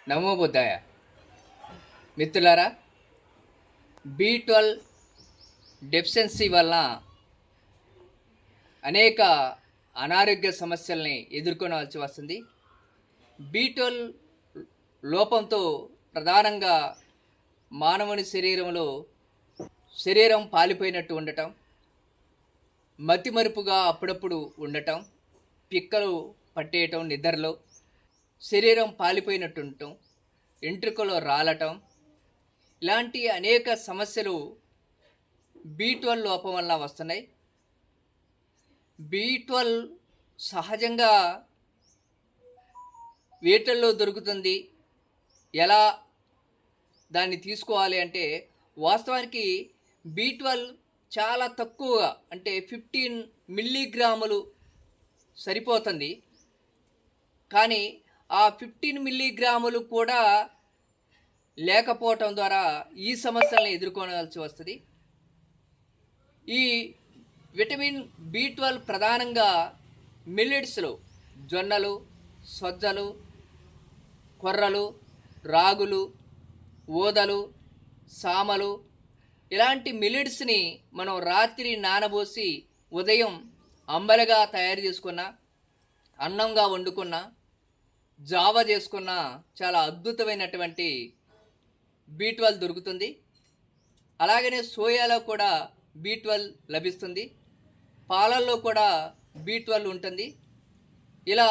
నమో బుద్ధాయ. మిత్రులారా, B12 deficiency వలన అనేక అనారోగ్య సమస్యల్ని ఎదుర్కొనవలసి వస్తుంది. B12 లోపంతో ప్రధానంగా మానవుని శరీరం పాలిపోయినట్టు ఉండటం, మతిమరుపుగా అప్పుడప్పుడు ఉండటం, పిక్కలు పట్టేయటం నిద్రలో, శరీరం పాలిపోయినట్టు ఉండటం, వెంట్రుకలు రాలటం, ఇలాంటి అనేక సమస్యలు B12 లోపం వల్ల వస్తున్నాయి. B12 సహజంగా వేటల్లో దొరుకుతుంది. ఎలా దాన్ని తీసుకోవాలి అంటే, వాస్తవానికి B12 చాలా తక్కువగా, అంటే 15 మిల్లీగ్రాములు సరిపోతుంది. కానీ ఆ 15 మిల్లీగ్రాములు కూడా లేకపోవటం ద్వారా ఈ సమస్యలను ఎదుర్కోవాల్సి వస్తుంది. ఈ విటమిన్ B12 ప్రధానంగా మిల్లెట్స్లో జొన్నలు, సజ్జలు, కొర్రలు, రాగులు, ఊదలు, సామలు ఇలాంటి మిల్లెట్స్ని మనం రాత్రి నానబోసి ఉదయం అంబలిగా తయారు చేసుకున్న, అన్నంగా వండుకున్న, జావ చేసుకున్న చాలా అద్భుతమైనటువంటి B12 దొరుకుతుంది. అలాగనే సోయాలో కూడా B12 లభిస్తుంది. పాలల్లో కూడా B12 ఉంటుంది. ఇలా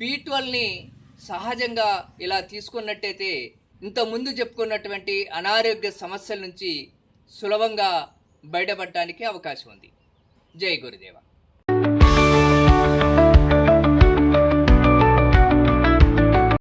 B12ని సహజంగా ఇలా తీసుకున్నట్టయితే ఇంతకుముందు చెప్పుకున్నటువంటి అనారోగ్య సమస్యల నుంచి సులభంగా బయటపడటానికి అవకాశం ఉంది. జై గురుదేవ.